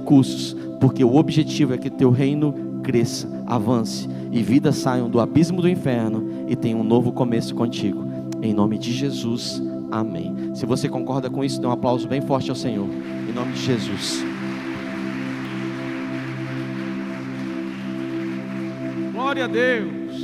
recursos, porque o objetivo é que teu reino cresça, avance, e vidas saiam do abismo do inferno e tenham um novo começo contigo. Em nome de Jesus, amém. Se você concorda com isso, dê um aplauso bem forte ao Senhor, em nome de Jesus. Glória a Deus.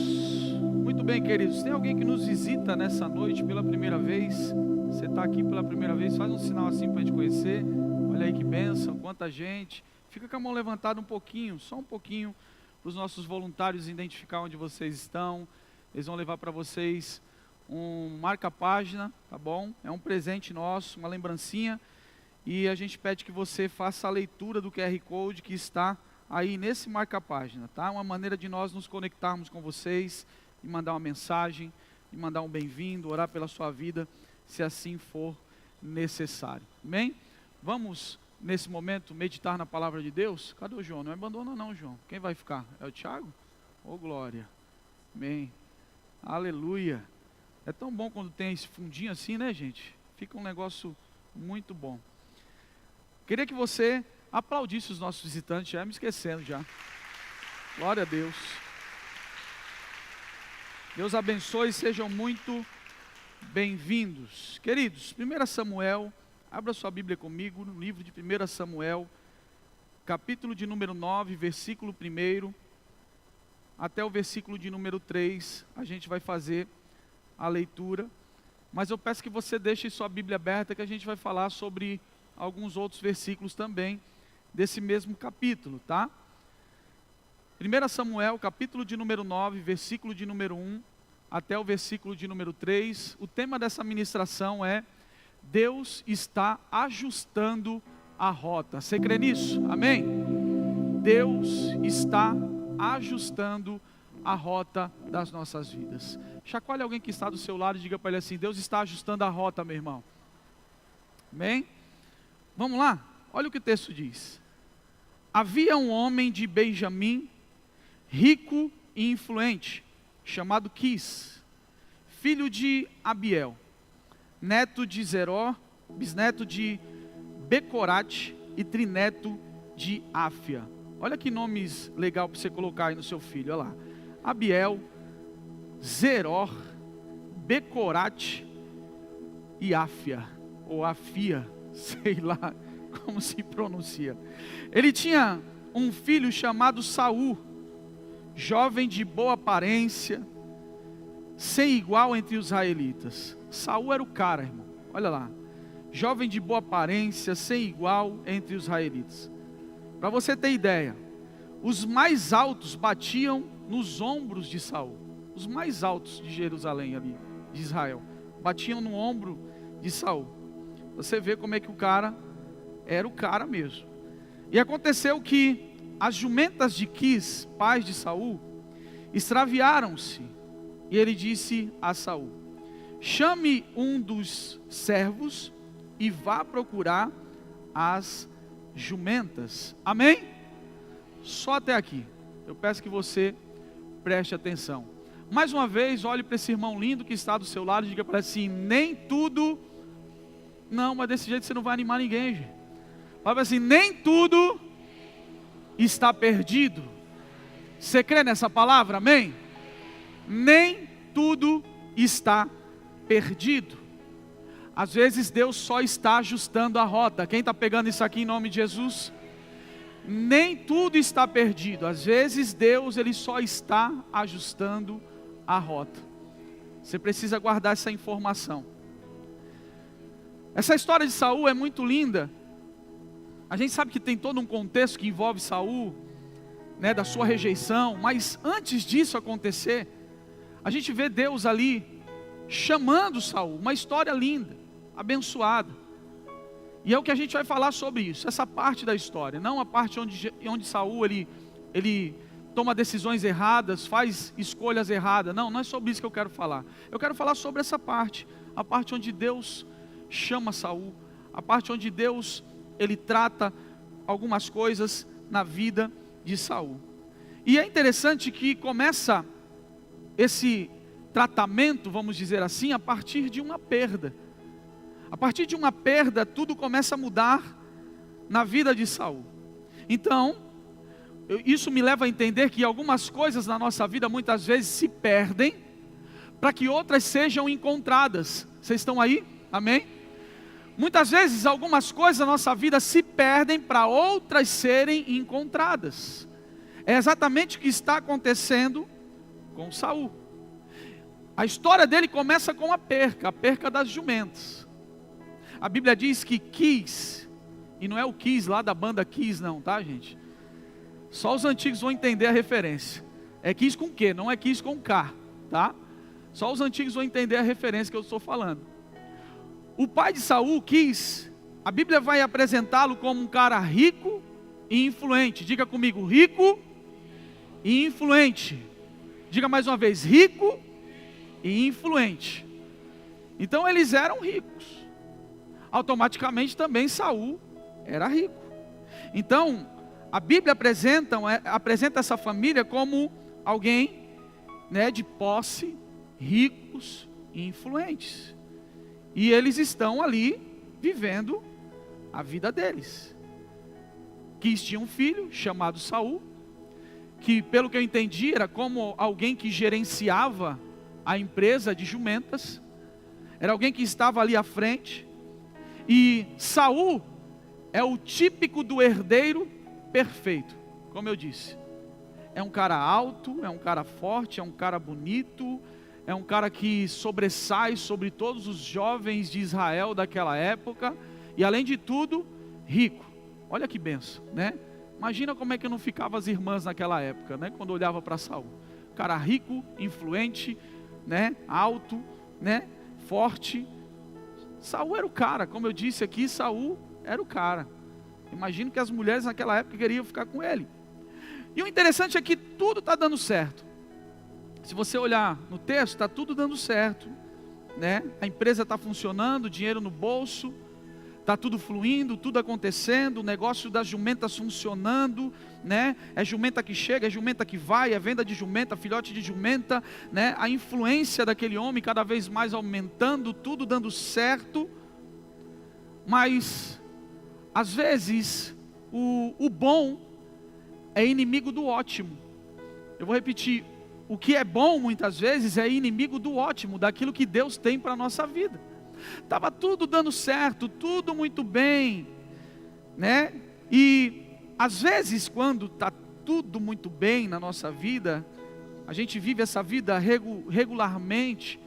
Muito bem, queridos. Tem alguém que nos visita nessa noite pela primeira vez? Você está aqui pela primeira vez, faz um sinal assim para a gente conhecer. Olha aí que bênção, quanta gente. Fica com a mão levantada um pouquinho, só um pouquinho, para os nossos voluntários identificar onde vocês estão. Eles vão levar para vocês um marca-página, tá bom? É um presente nosso, uma lembrancinha. E a gente pede que você faça a leitura do QR Code que está aí nesse marca-página, tá? Uma maneira de nós nos conectarmos com vocês, e mandar uma mensagem, e mandar um bem-vindo, orar pela sua vida, se assim for necessário. Amém? Vamos, nesse momento, meditar na palavra de Deus. Cadê o João? Não abandona não, João. Quem vai ficar? É o Thiago? Ô, glória. Amém. Aleluia. É tão bom quando tem esse fundinho assim, né, gente? Fica um negócio muito bom. Queria que você aplaudisse os nossos visitantes, já me esquecendo já. Glória a Deus. Deus abençoe e sejam muito bem-vindos. Queridos, 1 Samuel, abra sua Bíblia comigo, no livro de 1 Samuel, capítulo de número 9, versículo 1, até o versículo de número 3, a gente vai fazer a leitura, mas eu peço que você deixe sua Bíblia aberta, que a gente vai falar sobre alguns outros versículos também, desse mesmo capítulo, tá? 1 Samuel, capítulo de número 9, versículo de número 1, até o versículo de número 3, o tema dessa ministração é: Deus está ajustando a rota. Você crê nisso? Amém? Deus está ajustando a rota das nossas vidas. Chacoalhe alguém que está do seu lado e diga para ele assim: Deus está ajustando a rota, meu irmão. Amém? Vamos lá? Olha o que o texto diz. Havia um homem de Benjamim, rico e influente, chamado Quis, filho de Abiel, neto de Zeró, bisneto de Becorate e trineto de Áfia. Olha que nomes legal para você colocar aí no seu filho, olha lá. Abiel, Zeró, Becorate e Áfia, ou Afia, sei lá como se pronuncia. Ele tinha um filho chamado Saul, jovem de boa aparência, sem igual entre os israelitas. Saul era o cara, irmão, olha lá. Jovem de boa aparência, sem igual entre os israelitas. Para você ter ideia, os mais altos batiam nos ombros de Saul. Os mais altos de Jerusalém ali, de Israel, batiam no ombro de Saul. Você vê como é que o cara era o cara mesmo. E aconteceu que as jumentas de Quis, pais de Saul, extraviaram-se. E ele disse a Saul: chame um dos servos e vá procurar as jumentas. Amém? Só até aqui. Eu peço que você preste atenção. Mais uma vez, olhe para esse irmão lindo que está do seu lado e diga para ele assim: nem tudo... Não, mas desse jeito você não vai animar ninguém, gente. Fala assim: nem tudo está perdido. Você crê nessa palavra? Amém? Nem tudo está perdido. Às vezes Deus só está ajustando a rota. Quem está pegando isso aqui em nome de Jesus? Nem tudo está perdido. Às vezes Deus, Ele só está ajustando a rota. Você precisa guardar essa informação. Essa história de Saul é muito linda. A gente sabe que tem todo um contexto que envolve Saul, né, da sua rejeição. Mas antes disso acontecer, a gente vê Deus ali chamando Saul. Uma história linda, abençoada. E é o que a gente vai falar sobre isso, essa parte da história. Não a parte onde Saul ele toma decisões erradas, faz escolhas erradas. Não, não é sobre isso que eu quero falar. Eu quero falar sobre essa parte. A parte onde Deus chama Saul. A parte onde Deus, Ele trata algumas coisas na vida de Saul. E é interessante que começa esse tratamento, vamos dizer assim, a partir de uma perda. A partir de uma perda, tudo começa a mudar na vida de Saul. Então, isso me leva a entender que algumas coisas na nossa vida muitas vezes se perdem para que outras sejam encontradas. Vocês estão aí? Amém? Muitas vezes algumas coisas na nossa vida se perdem para outras serem encontradas. É exatamente o que está acontecendo com Saul. A história dele começa com a perca das jumentas. A Bíblia diz que Quis, e não é o Kiss lá da banda Kiss não, tá gente? Só os antigos vão entender a referência. É Quis com Q, não é Quis com K, tá? Só os antigos vão entender a referência que eu estou falando. O pai de Saul, Quis, a Bíblia vai apresentá-lo como um cara rico e influente. Diga comigo, rico e influente. Diga mais uma vez, rico e influente. Então eles eram ricos. Automaticamente também Saul era rico. Então a Bíblia apresenta essa família como alguém, né, de posse, ricos e influentes. E eles estão ali vivendo a vida deles. Quis tinha um filho chamado Saul, que pelo que eu entendi era como alguém que gerenciava a empresa de jumentas, era alguém que estava ali à frente. E Saul é o típico do herdeiro perfeito, como eu disse. É um cara alto, é um cara forte, é um cara bonito, é um cara que sobressai sobre todos os jovens de Israel daquela época, e além de tudo, rico. Olha que benção, né? Imagina como é que não ficavam as irmãs naquela época, né? Quando olhava para Saul. Cara rico, influente, né? Alto, né? Forte. Saul era o cara, como eu disse aqui, Saul era o cara. Imagino que as mulheres naquela época queriam ficar com ele. E o interessante é que tudo está dando certo. Se você olhar no texto, está tudo dando certo, né? A empresa está funcionando, dinheiro no bolso, está tudo fluindo, tudo acontecendo, o negócio das jumentas funcionando, né? É jumenta que chega, é jumenta que vai, é venda de jumenta, filhote de jumenta, né? A influência daquele homem cada vez mais aumentando, tudo dando certo. Mas às vezes o bom é inimigo do ótimo. Eu vou repetir. O que é bom muitas vezes é inimigo do ótimo, daquilo que Deus tem para a nossa vida. Estava tudo dando certo, tudo muito bem, né? E às vezes quando está tudo muito bem na nossa vida, a gente vive essa vida regularmente,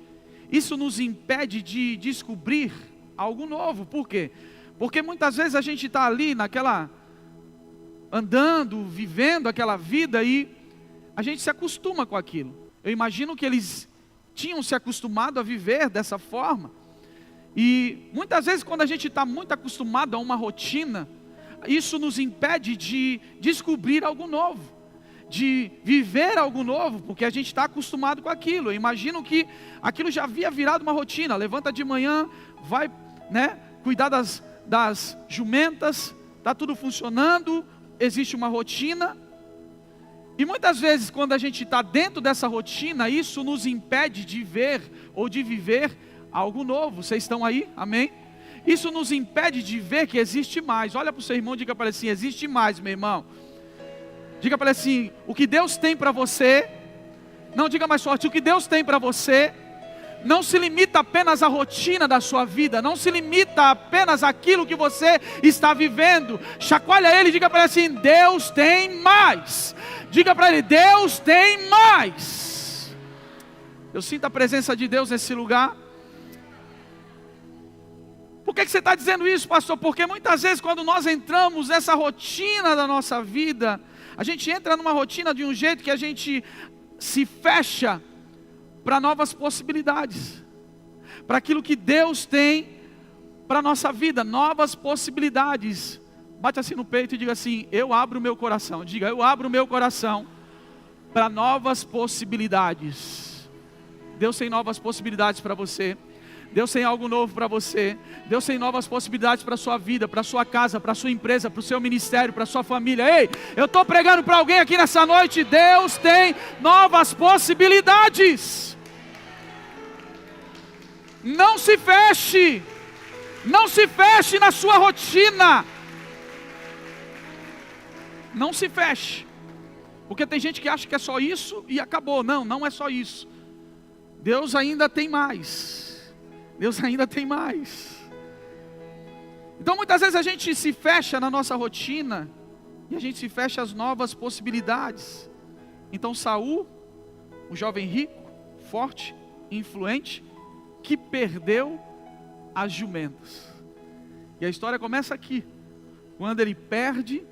isso nos impede de descobrir algo novo. Por quê? Porque muitas vezes a gente está ali andando, vivendo aquela vida e a gente se acostuma com aquilo. Eu imagino que eles tinham se acostumado a viver dessa forma. E muitas vezes quando a gente está muito acostumado a uma rotina, isso nos impede de descobrir algo novo, de viver algo novo, porque a gente está acostumado com aquilo. Eu imagino que aquilo já havia virado uma rotina. Levanta de manhã, vai, né, cuidar das jumentas, está tudo funcionando, existe uma rotina. E muitas vezes quando a gente está dentro dessa rotina, isso nos impede de ver ou de viver algo novo. Vocês estão aí? Amém? Isso nos impede de ver que existe mais. Olha para o seu irmão e diga para ele assim: existe mais, meu irmão. Diga para ele assim: o que Deus tem para você, não, diga mais forte, o que Deus tem para você não se limita apenas à rotina da sua vida, não se limita apenas àquilo que você está vivendo. Chacoalha ele e diga para ele assim: Deus tem mais. Diga para ele: Deus tem mais. Eu sinto a presença de Deus nesse lugar. Por que você está dizendo isso, pastor? Porque muitas vezes quando nós entramos nessa rotina da nossa vida, a gente entra numa rotina de um jeito que a gente se fecha para novas possibilidades, para aquilo que Deus tem para a nossa vida, novas possibilidades. Bate assim no peito e diga assim: eu abro o meu coração. Diga: eu abro o meu coração para novas possibilidades. Deus tem novas possibilidades para você. Deus tem algo novo para você. Deus tem novas possibilidades para a sua vida, para a sua casa, para a sua empresa, para o seu ministério, para a sua família. Ei, eu estou pregando para alguém aqui nessa noite. Deus tem novas possibilidades. Não se feche. Não se feche na sua rotina. Não se feche. Porque tem gente que acha que é só isso e acabou. Não, não é só isso. Deus ainda tem mais. Deus ainda tem mais. Então muitas vezes a gente se fecha na nossa rotina e a gente se fecha às novas possibilidades. Então Saul, o jovem rico, forte, influente, que perdeu as jumentas. E a história começa aqui, quando ele perde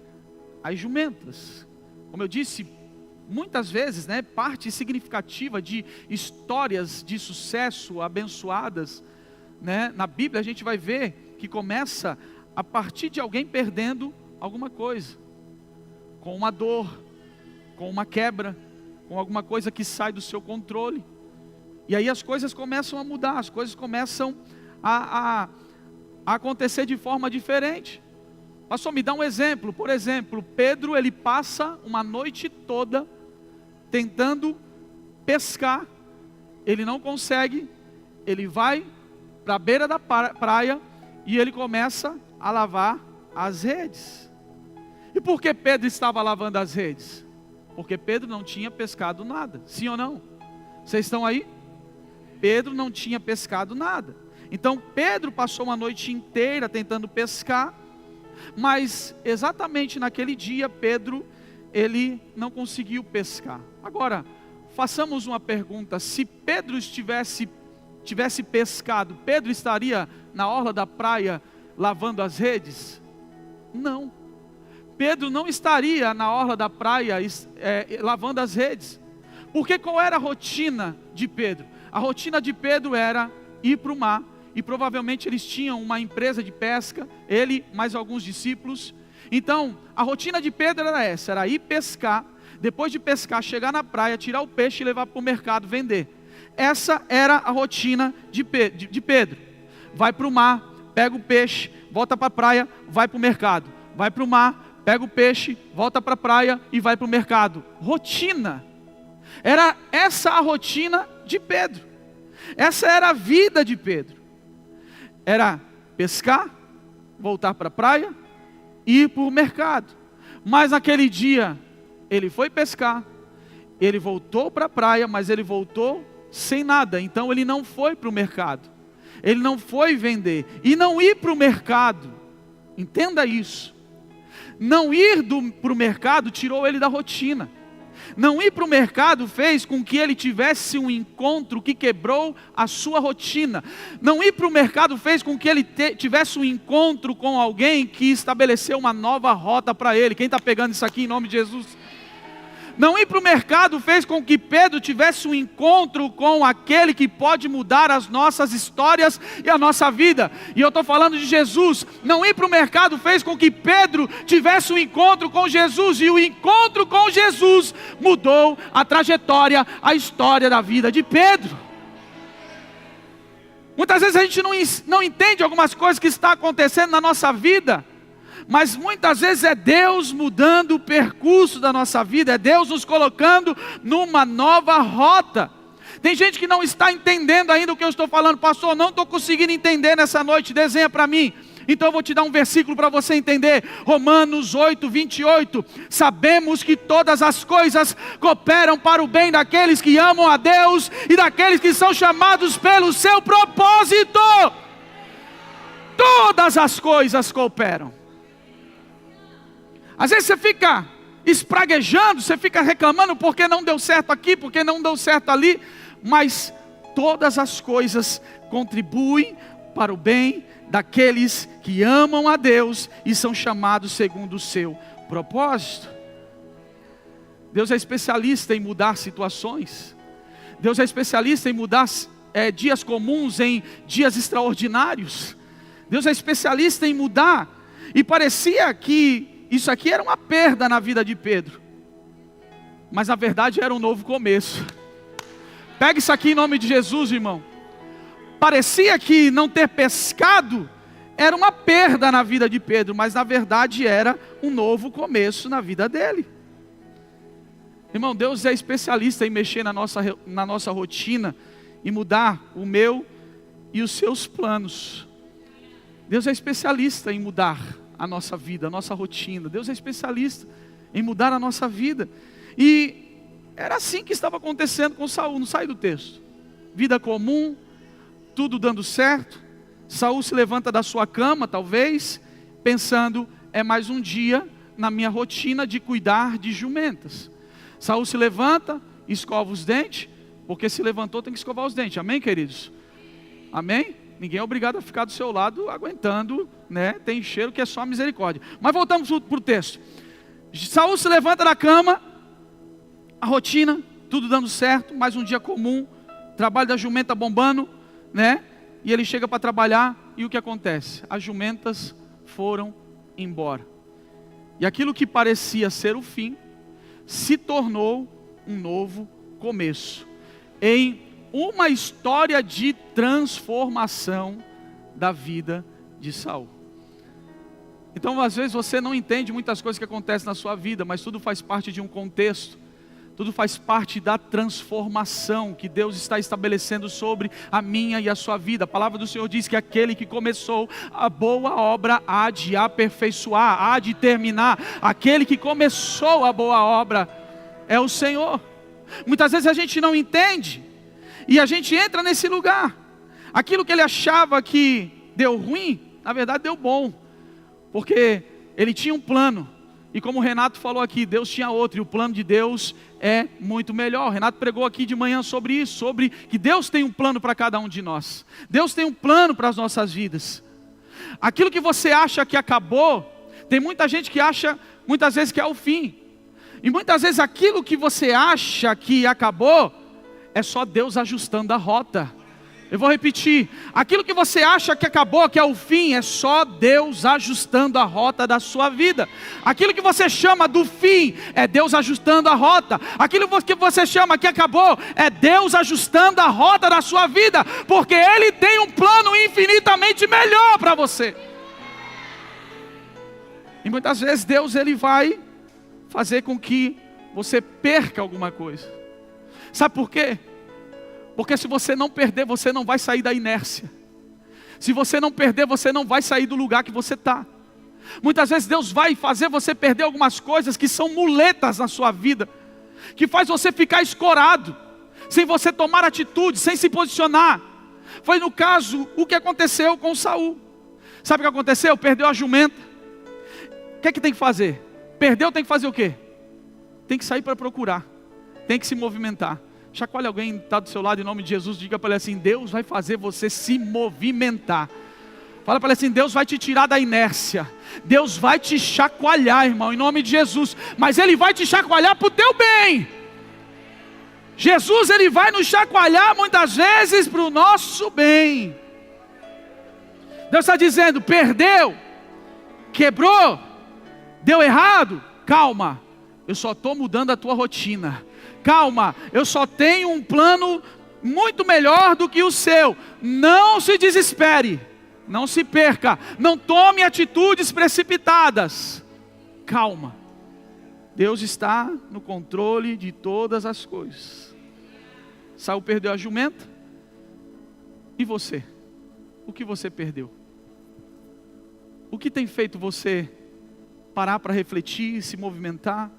as jumentas. Como eu disse, muitas vezes, parte significativa de histórias de sucesso abençoadas, na Bíblia a gente vai ver que começa a partir de alguém perdendo alguma coisa, com uma dor, com uma quebra, com alguma coisa que sai do seu controle. E aí as coisas começam a mudar, as coisas começam a acontecer de forma diferente. Pastor, me dá um exemplo. Por exemplo, Pedro, ele passa uma noite toda tentando pescar, ele não consegue, ele vai para a beira da praia e ele começa a lavar as redes. E por que Pedro estava lavando as redes? Porque Pedro não tinha pescado nada, sim ou não? Vocês estão aí? Pedro não tinha pescado nada. Então Pedro passou uma noite inteira tentando pescar, mas exatamente naquele dia Pedro, ele não conseguiu pescar. Agora, façamos uma pergunta: se Pedro tivesse pescado, Pedro estaria na orla da praia lavando as redes? Não. Pedro não estaria na orla da praia lavando as redes. Porque qual era a rotina de Pedro? A rotina de Pedro era ir para o mar, e provavelmente eles tinham uma empresa de pesca, ele mais alguns discípulos. Então, a rotina de Pedro era essa, era ir pescar, depois de pescar, chegar na praia, tirar o peixe e levar para o mercado vender. Essa era a rotina de Pedro. Vai para o mar, pega o peixe, volta para a praia, vai para o mercado. Vai para o mar, pega o peixe, volta para a praia e vai para o mercado. Rotina. Era essa a rotina de Pedro. Essa era a vida de Pedro. Era pescar, voltar para a praia e ir para o mercado. Mas naquele dia, ele foi pescar, ele voltou para a praia, mas ele voltou sem nada. Então ele não foi para o mercado, ele não foi vender. E não ir para o mercado, entenda isso, não ir para o mercado tirou ele da rotina. Não ir para o mercado fez com que ele tivesse um encontro que quebrou a sua rotina. Não ir para o mercado fez com que ele tivesse um encontro com alguém que estabeleceu uma nova rota para ele. Quem está pegando isso aqui em nome de Jesus? Não ir para o mercado fez com que Pedro tivesse um encontro com aquele que pode mudar as nossas histórias e a nossa vida. E eu estou falando de Jesus. Não ir para o mercado fez com que Pedro tivesse um encontro com Jesus. E o encontro com Jesus mudou a trajetória, a história da vida de Pedro. Muitas vezes a gente não entende algumas coisas que estão acontecendo na nossa vida, mas muitas vezes é Deus mudando o percurso da nossa vida, é Deus nos colocando numa nova rota. Tem gente que não está entendendo ainda o que eu estou falando. Pastor, não estou conseguindo entender nessa noite, desenha para mim. Então eu vou te dar um versículo para você entender. Romanos 8, 28. Sabemos que todas as coisas cooperam para o bem daqueles que amam a Deus e daqueles que são chamados pelo seu propósito. Todas as coisas cooperam. Às vezes você fica espraguejando, você fica reclamando porque não deu certo aqui, porque não deu certo ali, mas todas as coisas contribuem para o bem daqueles que amam a Deus e são chamados segundo o seu propósito. Deus é especialista em mudar situações. Deus é especialista em mudar dias comuns em dias extraordinários. Deus é especialista em mudar. E parecia que isso aqui era uma perda na vida de Pedro, mas na verdade era um novo começo. Pega isso aqui em nome de Jesus, irmão. Parecia que não ter pescado era uma perda na vida de Pedro, mas na verdade era um novo começo na vida dele. Irmão, Deus é especialista em mexer na nossa rotina e mudar o meu e os seus planos. Deus é especialista em mudar a nossa vida, a nossa rotina. Deus é especialista em mudar a nossa vida. E era assim que estava acontecendo com Saul, não sai do texto. Vida comum, tudo dando certo. Saul se levanta da sua cama, talvez, pensando, é mais um dia na minha rotina de cuidar de jumentas. Saul se levanta, escova os dentes, porque se levantou tem que escovar os dentes, amém, queridos? Amém? Ninguém é obrigado a ficar do seu lado aguentando, né? Tem cheiro que é só misericórdia. Mas voltamos para o texto. Saul se levanta da cama, a rotina, tudo dando certo, mais um dia comum, trabalho da jumenta bombando, né? E ele chega para trabalhar, e o que acontece? As jumentas foram embora. E aquilo que parecia ser o fim, se tornou um novo começo. Em uma história de transformação da vida de Saul. Então, às vezes você não entende muitas coisas que acontecem na sua vida, mas tudo faz parte de um contexto. Tudo faz parte da transformação que Deus está estabelecendo sobre a minha e a sua vida. A palavra do Senhor diz que aquele que começou a boa obra há de aperfeiçoar, há de terminar. Aquele que começou a boa obra é o Senhor. Muitas vezes a gente não entende e a gente entra nesse lugar. Aquilo que ele achava que deu ruim, na verdade deu bom, porque ele tinha um plano. E como o Renato falou aqui, Deus tinha outro, e o plano de Deus é muito melhor. O Renato pregou aqui de manhã sobre isso, sobre que Deus tem um plano para cada um de nós. Deus tem um plano para as nossas vidas. Aquilo que você acha que acabou, tem muita gente que acha, muitas vezes, que é o fim. E muitas vezes aquilo que você acha que acabou, é só Deus ajustando a rota. Eu vou repetir, aquilo que você acha que acabou, que é o fim, é só Deus ajustando a rota da sua vida. Aquilo que você chama do fim, é Deus ajustando a rota. Aquilo que você chama que acabou, é Deus ajustando a rota da sua vida, porque Ele tem um plano infinitamente melhor para você. E muitas vezes Deus Ele vai fazer com que você perca alguma coisa. Sabe por quê? Porque se você não perder, você não vai sair da inércia. Se você não perder, você não vai sair do lugar que você está. Muitas vezes Deus vai fazer você perder algumas coisas que são muletas na sua vida, que faz você ficar escorado, sem você tomar atitude, sem se posicionar. Foi no caso o que aconteceu com Saul. Sabe o que aconteceu? Perdeu a jumenta. O que é que tem que fazer? Perdeu, tem que fazer o quê? Tem que sair para procurar, tem que se movimentar. Chacoalhe alguém que está do seu lado em nome de Jesus, diga para ele assim: Deus vai fazer você se movimentar. Fala para ele assim: Deus vai te tirar da inércia, Deus vai te chacoalhar, irmão, em nome de Jesus. Mas Ele vai te chacoalhar para o teu bem. Jesus, Ele vai nos chacoalhar muitas vezes para o nosso bem. Deus está dizendo: perdeu, quebrou, deu errado, calma, eu só estou mudando a tua rotina. Calma, eu só tenho um plano muito melhor do que o seu. Não se desespere, não se perca, não tome atitudes precipitadas. Calma, Deus está no controle de todas as coisas. Saul perdeu a jumenta. E você? O que você perdeu? O que tem feito você parar para refletir, se movimentar?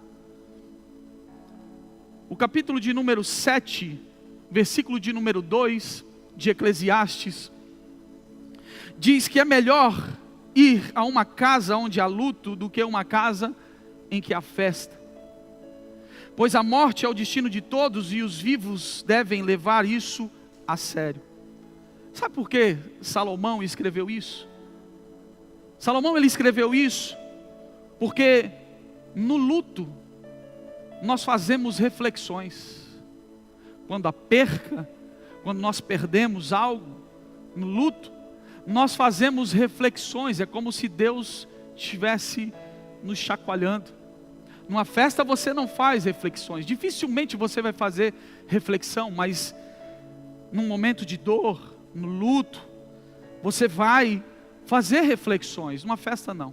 O capítulo de número 7, versículo de número 2 de Eclesiastes, diz que é melhor ir a uma casa onde há luto do que uma casa em que há festa. Pois a morte é o destino de todos e os vivos devem levar isso a sério. Sabe por que Salomão escreveu isso? Salomão ele escreveu isso porque no luto nós fazemos reflexões. Quando há perca, quando nós perdemos algo, no luto, nós fazemos reflexões. É como se Deus estivesse nos chacoalhando. Numa festa você não faz reflexões, dificilmente você vai fazer reflexão, mas num momento de dor, no luto, você vai fazer reflexões. Numa festa não.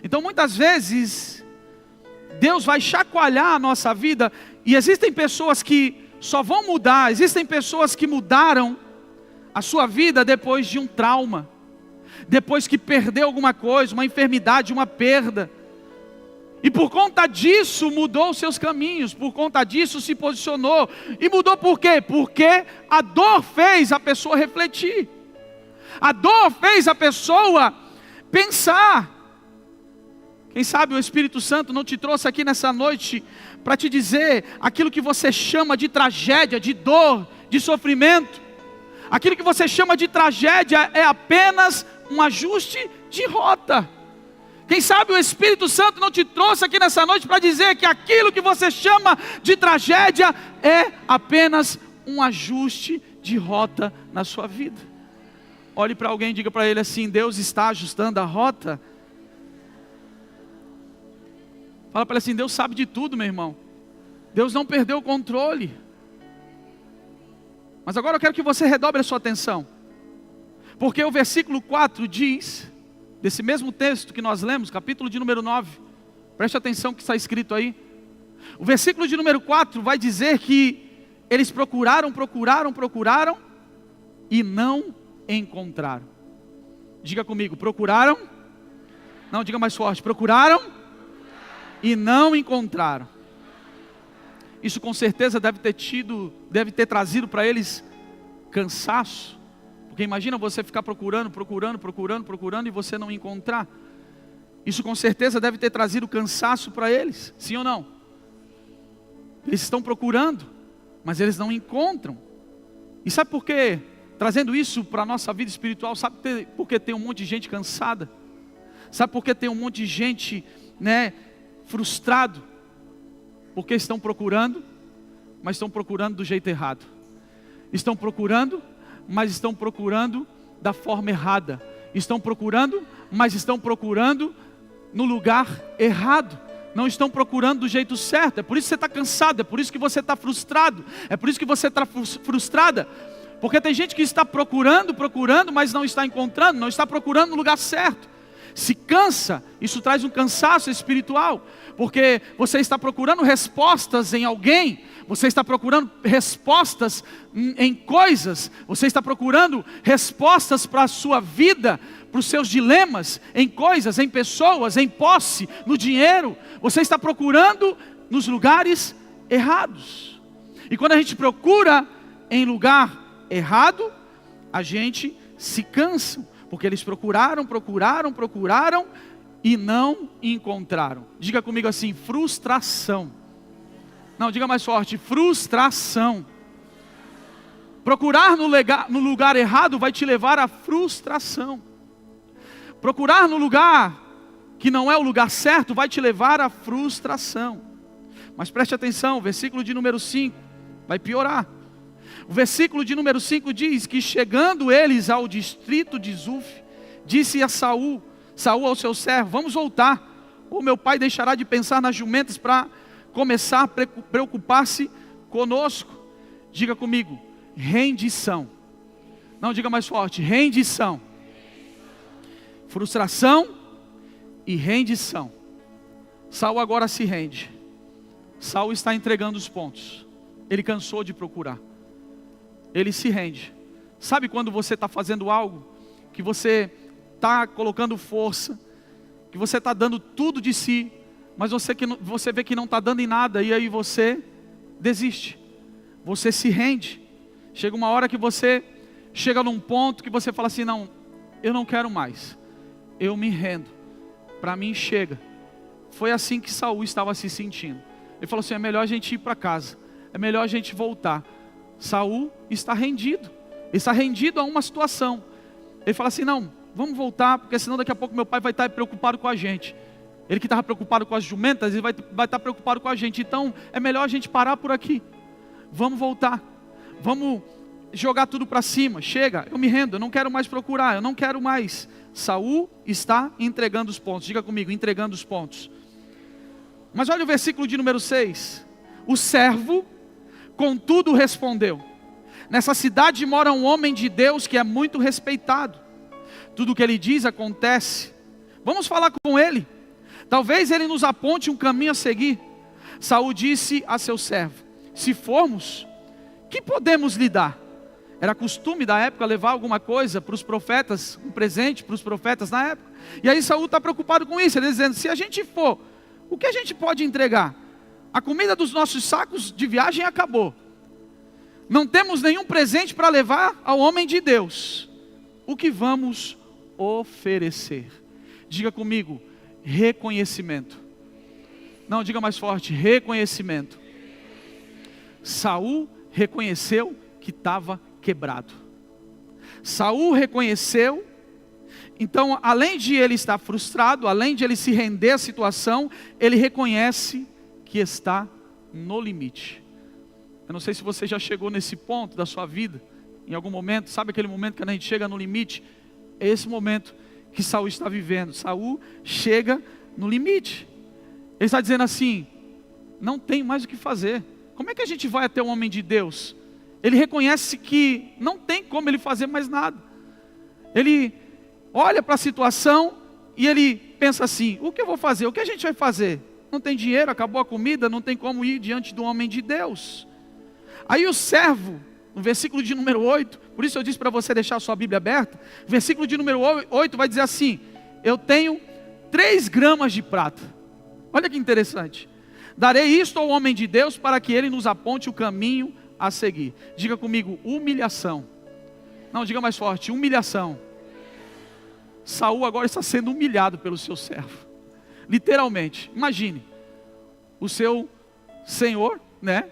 Então muitas vezes Deus vai chacoalhar a nossa vida, e existem pessoas que só vão mudar, existem pessoas que mudaram a sua vida depois de um trauma, depois que perdeu alguma coisa, uma enfermidade, uma perda. E por conta disso mudou os seus caminhos, por conta disso se posicionou. E mudou por quê? Porque a dor fez a pessoa refletir. A dor fez a pessoa pensar. Quem sabe o Espírito Santo não te trouxe aqui nessa noite para te dizer aquilo que você chama de tragédia, de dor, de sofrimento. Aquilo que você chama de tragédia é apenas um ajuste de rota. Quem sabe o Espírito Santo não te trouxe aqui nessa noite para dizer que aquilo que você chama de tragédia é apenas um ajuste de rota na sua vida. Olhe para alguém e diga para ele assim: Deus está ajustando a rota. Fala para ele assim: Deus sabe de tudo, meu irmão. Deus não perdeu o controle. Mas agora eu quero que você redobre a sua atenção. Porque o versículo 4 diz, desse mesmo texto que nós lemos, capítulo de número 9. Preste atenção que está escrito aí. O versículo de número 4 vai dizer que eles procuraram e não encontraram. Diga comigo, procuraram? Não, diga mais forte, procuraram e não encontraram. Isso com certeza deve ter trazido para eles cansaço. Porque imagina você ficar procurando e você não encontrar. Isso com certeza deve ter trazido cansaço para eles, sim ou não? Eles estão procurando, mas eles não encontram. E sabe por quê? Trazendo isso para a nossa vida espiritual, sabe por que tem um monte de gente cansada? Sabe por que tem um monte de gente, frustrado? Porque estão procurando, mas estão procurando do jeito errado. Estão procurando, mas estão procurando da forma errada. Estão procurando, mas estão procurando no lugar errado. Não estão procurando do jeito certo. É por isso que você está cansado, é por isso que você está frustrado, é por isso que você está frustrada. Porque tem gente que está procurando, mas não está encontrando, não está procurando no lugar certo. Se cansa, isso traz um cansaço espiritual, porque você está procurando respostas em alguém, você está procurando respostas em coisas, você está procurando respostas para a sua vida, para os seus dilemas, em coisas, em pessoas, em posse, no dinheiro. Você está procurando nos lugares errados. E quando a gente procura em lugar errado, a gente se cansa. Porque eles procuraram e não encontraram. Diga comigo assim, frustração. Não, diga mais forte, frustração. Procurar no lugar errado vai te levar à frustração. Procurar no lugar que não é o lugar certo vai te levar à frustração. Mas preste atenção, o versículo de número 5 vai piorar. O versículo de número 5 diz que chegando eles ao distrito de Zuf, disse a Saul ao seu servo: vamos voltar, ou meu pai deixará de pensar nas jumentas para começar a preocupar-se conosco. Diga comigo, rendição. Não, diga mais forte, rendição. Frustração e rendição. Saul agora se rende. Saul está entregando os pontos. Ele cansou de procurar. Ele se rende. Sabe quando você está fazendo algo, que você está colocando força, que você está dando tudo de si, mas você vê que não está dando em nada, e aí você desiste, você se rende. Chega uma hora que você chega num ponto que você fala assim: não, eu não quero mais, eu me rendo, para mim chega. Foi assim que Saul estava se sentindo. Ele falou assim: é melhor a gente ir para casa, é melhor a gente voltar. Saul está rendido, ele está rendido a uma situação. Ele fala assim: não, vamos voltar, porque senão daqui a pouco meu pai vai estar preocupado com a gente. Ele que estava preocupado com as jumentas, ele vai estar preocupado com a gente. Então é melhor a gente parar por aqui. Vamos voltar, vamos jogar tudo para cima. Chega, eu me rendo, eu não quero mais procurar, eu não quero mais. Saul está entregando os pontos. Diga comigo, entregando os pontos. Mas olha o versículo de número 6. O servo contudo respondeu: nessa cidade mora um homem de Deus que é muito respeitado. Tudo o que ele diz acontece. Vamos falar com ele. Talvez ele nos aponte um caminho a seguir. Saul disse a seu servo: se formos, que podemos lhe dar? Era costume da época levar alguma coisa para os profetas, um presente para os profetas na época. E aí Saul está preocupado com isso. Ele dizendo: se a gente for, O que a gente pode entregar? A comida dos nossos sacos de viagem acabou. Não temos nenhum presente para levar ao homem de Deus. O que vamos oferecer? Diga comigo, reconhecimento. Não, diga mais forte, reconhecimento. Saul reconheceu que estava quebrado. Saul reconheceu. Então, além de ele estar frustrado, além de ele se render à situação, ele reconhece que está no limite. Eu não sei se você já chegou nesse ponto da sua vida, em algum momento, sabe aquele momento que a gente chega no limite? É esse momento que Saul está vivendo. Saul chega no limite. Ele está dizendo assim, não tem mais o que fazer. Como é que a gente vai até o homem de Deus? Ele reconhece que não tem como ele fazer mais nada. Ele olha para a situação e ele pensa assim, o que eu vou fazer? O que a gente vai fazer? Não tem dinheiro, acabou a comida, não tem como ir diante do homem de Deus. Aí o servo, no versículo de número 8, por isso eu disse para você deixar a sua Bíblia aberta, versículo de número 8 vai dizer assim, eu tenho 3 gramas de prata. Olha que interessante. Darei isto ao homem de Deus para que ele nos aponte o caminho a seguir. Diga comigo, humilhação. Não, diga mais forte, humilhação. Saul agora está sendo humilhado pelo seu servo. Literalmente, imagine, o seu senhor, né?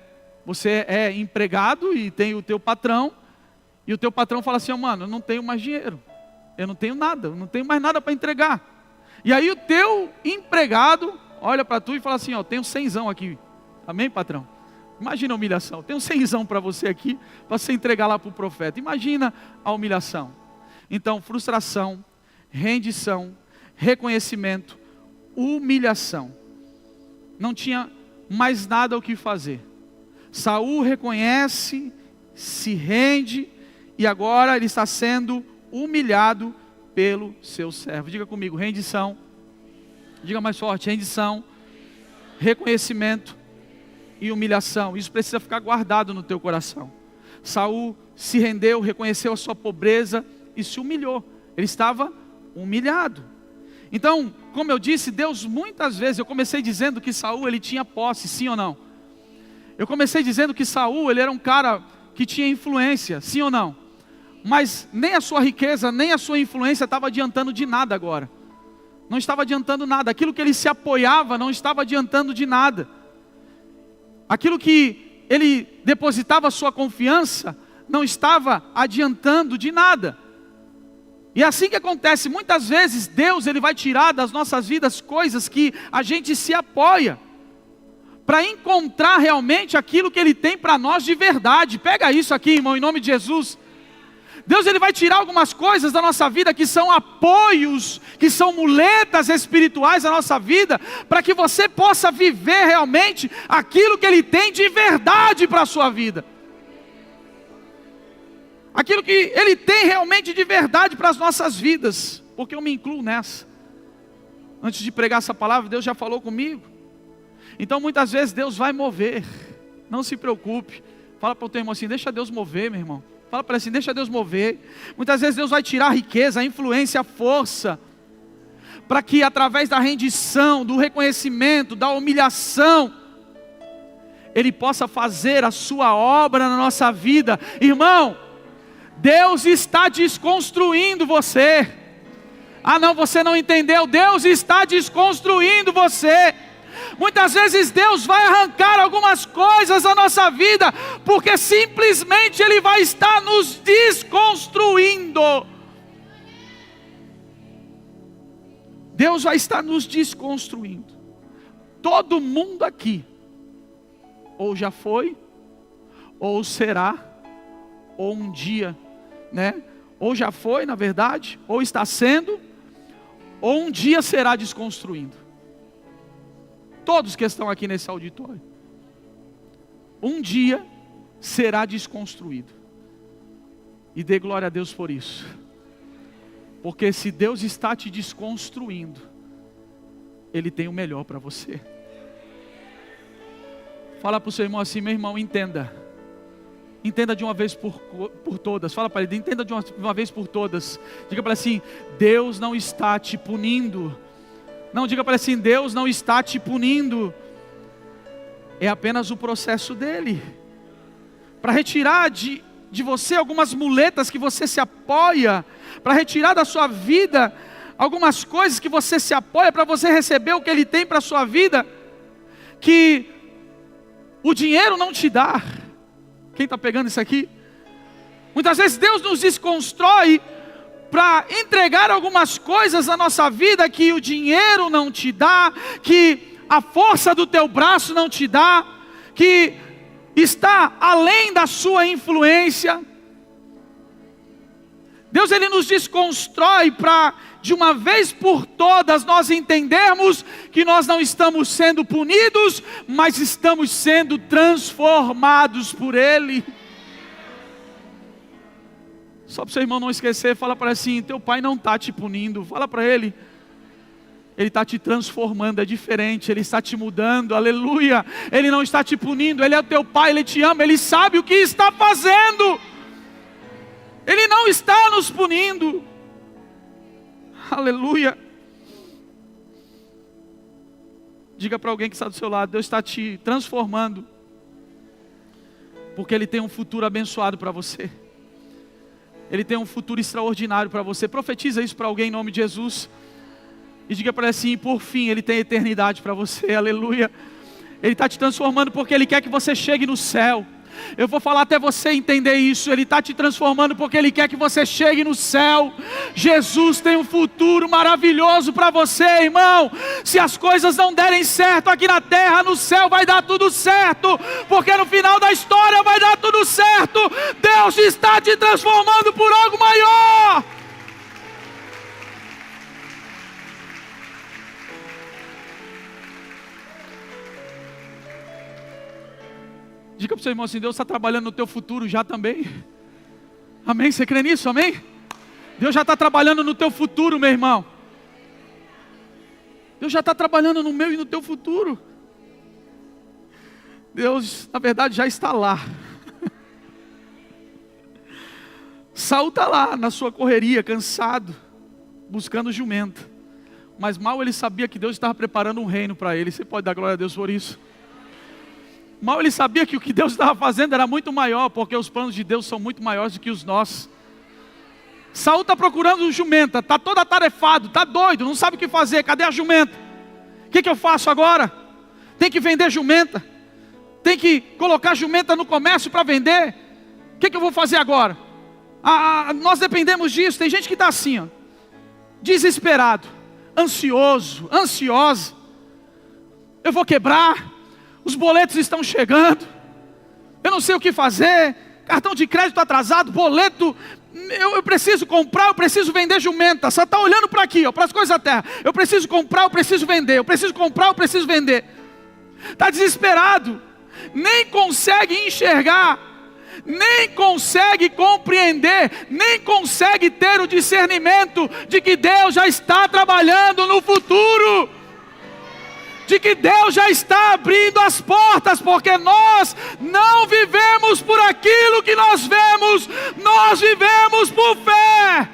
Você é empregado e tem o teu patrão, e o teu patrão fala assim, mano, eu não tenho mais dinheiro, eu não tenho nada, eu não tenho mais nada para entregar. E aí o teu empregado olha para tu e fala assim, tenho 100zão aqui, amém, patrão? Imagina a humilhação, tenho 100zão para você aqui, para você entregar lá para o profeta. Imagina a humilhação. Então, frustração, rendição, reconhecimento, humilhação. Não tinha mais nada o que fazer. Saul reconhece, se rende, e agora ele está sendo humilhado pelo seu servo. Diga comigo, rendição. Diga mais forte, rendição, reconhecimento e humilhação. Isso precisa ficar guardado no teu coração. Saul se rendeu, reconheceu a sua pobreza e se humilhou. Ele estava humilhado. Então, como eu disse, Deus muitas vezes, eu comecei dizendo que Saul ele tinha posse, sim ou não? Eu comecei dizendo que Saul ele era um cara que tinha influência, sim ou não? Mas nem a sua riqueza, nem a sua influência estava adiantando de nada agora. Não estava adiantando nada. Aquilo que ele se apoiava não estava adiantando de nada. Aquilo que ele depositava sua confiança não estava adiantando de nada. E é assim que acontece, muitas vezes Deus ele vai tirar das nossas vidas coisas que a gente se apoia, para encontrar realmente aquilo que Ele tem para nós de verdade. Pega isso aqui, irmão, em nome de Jesus. Deus ele vai tirar algumas coisas da nossa vida que são apoios, que são muletas espirituais da nossa vida, para que você possa viver realmente aquilo que Ele tem de verdade para a sua vida. Aquilo que Ele tem realmente de verdade para as nossas vidas, porque eu me incluo nessa. Antes de pregar essa palavra, Deus já falou comigo. Então muitas vezes Deus vai mover, não se preocupe. Fala para o teu irmão assim, deixa Deus mover, meu irmão. Fala para ele assim, deixa Deus mover. Muitas vezes Deus vai tirar a riqueza, a influência, a força, para que através da rendição, do reconhecimento, da humilhação, Ele possa fazer a sua obra na nossa vida. Irmão, Deus está desconstruindo você. Ah não, você não entendeu. Deus está desconstruindo você. Muitas vezes Deus vai arrancar algumas coisas da nossa vida, porque simplesmente Ele vai estar nos desconstruindo. Deus vai estar nos desconstruindo. Todo mundo aqui, ou já foi, ou será, ou um dia, né? Ou já foi, na verdade, ou está sendo, ou um dia será desconstruindo. Todos que estão aqui nesse auditório, um dia será desconstruído. E dê glória a Deus por isso. Porque se Deus está te desconstruindo, Ele tem o melhor para você. Fala para o seu irmão assim, meu irmão, entenda. Entenda de uma vez por todas. Fala para ele, entenda de uma vez por todas. Diga para ele assim, Deus não está te punindo. Não, diga para ele assim: Deus não está te punindo, é apenas o processo dele, para retirar de você algumas muletas que você se apoia, para retirar da sua vida algumas coisas que você se apoia, para você receber o que ele tem para a sua vida, que o dinheiro não te dá. Quem está pegando isso aqui? Muitas vezes Deus nos desconstrói para entregar algumas coisas na nossa vida que o dinheiro não te dá, que a força do teu braço não te dá, que está além da sua influência. Deus, ele nos desconstrói para, de uma vez por todas, nós entendermos que nós não estamos sendo punidos, mas estamos sendo transformados por Ele. Só para o seu irmão não esquecer, fala para ele assim: teu pai não está te punindo. Fala para ele: ele está te transformando, é diferente, ele está te mudando, aleluia. Ele não está te punindo, ele é o teu pai, ele te ama, ele sabe o que está fazendo. Ele não está nos punindo, aleluia. Diga para alguém que está do seu lado: Deus está te transformando, porque Ele tem um futuro abençoado para você. Ele tem um futuro extraordinário para você. Profetiza isso para alguém em nome de Jesus. E diga para ele assim: por fim, Ele tem eternidade para você, aleluia. Ele está te transformando porque Ele quer que você chegue no céu. Eu vou falar até você entender isso. Ele está te transformando porque Ele quer que você chegue no céu. Jesus tem um futuro maravilhoso para você, irmão. Se as coisas não derem certo aqui na terra, no céu vai dar tudo certo, porque no final da história vai dar tudo certo. Deus está te transformando por algo maior. Diga para o seu irmão assim: Deus está trabalhando no teu futuro já também. Amém? Você crê nisso? Amém? Deus já está trabalhando no teu futuro, meu irmão. Deus já está trabalhando no meu e no teu futuro. Deus, na verdade, já está lá. Saul está lá na sua correria, cansado, buscando jumenta. Mas mal ele sabia que Deus estava preparando um reino para ele. Você pode dar glória a Deus por isso? Mal ele sabia que o que Deus estava fazendo era muito maior, porque os planos de Deus são muito maiores do que os nossos. Saul está procurando jumenta, está todo atarefado, está doido, não sabe o que fazer. Cadê a jumenta? O que eu faço agora? Tem que vender jumenta, tem que colocar jumenta no comércio para vender. O que eu vou fazer agora? Nós dependemos disso. Tem gente que está assim, ó, desesperado, ansioso, ansiosa. Eu vou quebrar. Os boletos estão chegando, eu não sei o que fazer, cartão de crédito atrasado, boleto, eu preciso comprar, eu preciso vender jumenta. Só está olhando para aqui, para as coisas da terra. Eu preciso comprar, eu preciso vender, eu preciso comprar, eu preciso vender. Está desesperado, nem consegue enxergar, nem consegue compreender, nem consegue ter o discernimento de que Deus já está trabalhando no futuro, de que Deus já está abrindo as portas, porque nós não vivemos por aquilo que nós vemos, nós vivemos por fé.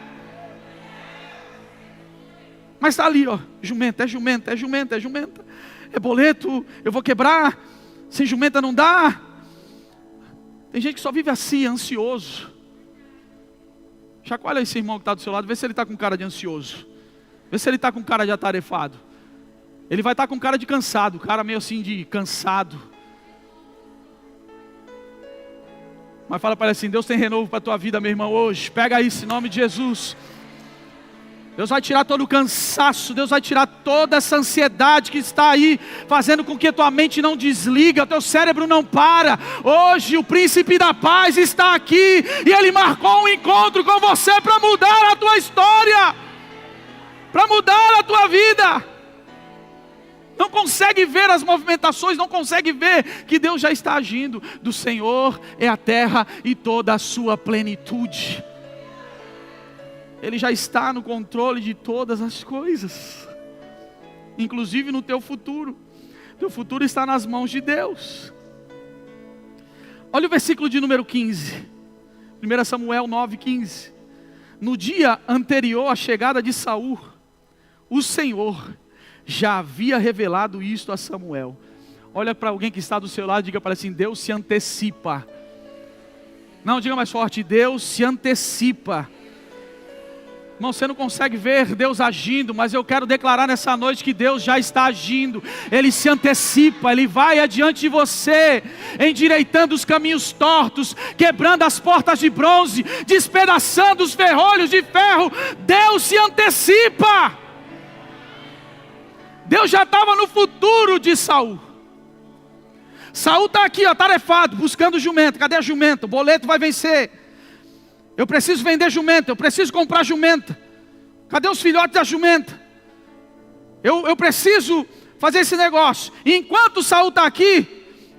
Mas está ali, ó, jumenta, é jumenta, é jumenta, é jumenta, é boleto, eu vou quebrar, sem jumenta não dá. Tem gente que só vive assim, ansioso. Chacoalha esse irmão que está do seu lado, vê se ele está com cara de ansioso, vê se ele está com cara de atarefado. Ele vai estar com cara de cansado, cara meio assim de cansado. Mas fala para ele assim: Deus tem renovo para a tua vida, meu irmão, hoje. Pega isso em nome de Jesus. Deus vai tirar todo o cansaço, Deus vai tirar toda essa ansiedade que está aí, fazendo com que a tua mente não desliga, o teu cérebro não para. Hoje o príncipe da paz está aqui, e ele marcou um encontro com você para mudar a tua história, para mudar a tua vida. Não consegue ver as movimentações, não consegue ver que Deus já está agindo. Do Senhor é a terra e toda a sua plenitude. Ele já está no controle de todas as coisas, inclusive no teu futuro. Teu futuro está nas mãos de Deus. Olha o versículo de número 15, 1 Samuel 9:15. No dia anterior à chegada de Saul, o Senhor já havia revelado isto a Samuel. Olha para alguém que está do seu lado e diga para ele assim: Deus se antecipa. Não, diga mais forte: Deus se antecipa. Irmão, você não consegue ver Deus agindo, mas eu quero declarar nessa noite que Deus já está agindo. Ele se antecipa, Ele vai adiante de você, endireitando os caminhos tortos, quebrando as portas de bronze, despedaçando os ferrolhos de ferro. Deus se antecipa. Deus já estava no futuro de Saul. Saul está aqui, atarefado, buscando jumento. Cadê a jumenta? O boleto vai vencer. Eu preciso vender jumenta, eu preciso comprar jumenta. Cadê os filhotes da jumenta? Eu preciso fazer esse negócio. E enquanto Saul está aqui,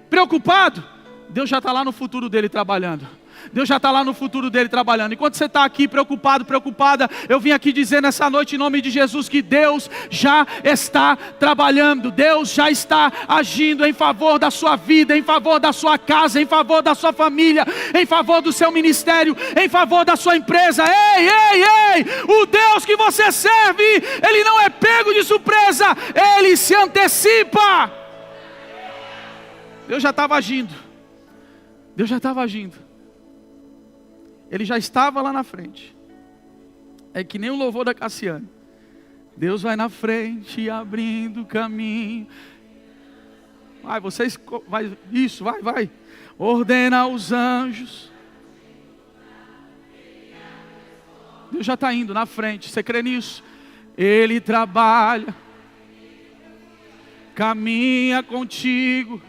preocupado, Deus já está lá no futuro dele trabalhando. Deus já está lá no futuro dele trabalhando. Enquanto você está aqui preocupado, preocupada, eu vim aqui dizer nessa noite em nome de Jesus que Deus já está trabalhando. Deus já está agindo em favor da sua vida, em favor da sua casa, em favor da sua família, em favor do seu ministério, em favor da sua empresa. Ei, ei, ei! O Deus que você serve, Ele não é pego de surpresa, Ele se antecipa. Deus já estava agindo. Deus já estava agindo. Ele já estava lá na frente. É que nem o louvor da Cassiane. Deus vai na frente, abrindo caminho. Vai, vocês, vai, isso, vai. Ordena os anjos. Deus já está indo na frente, você crê nisso? Ele trabalha, caminha contigo.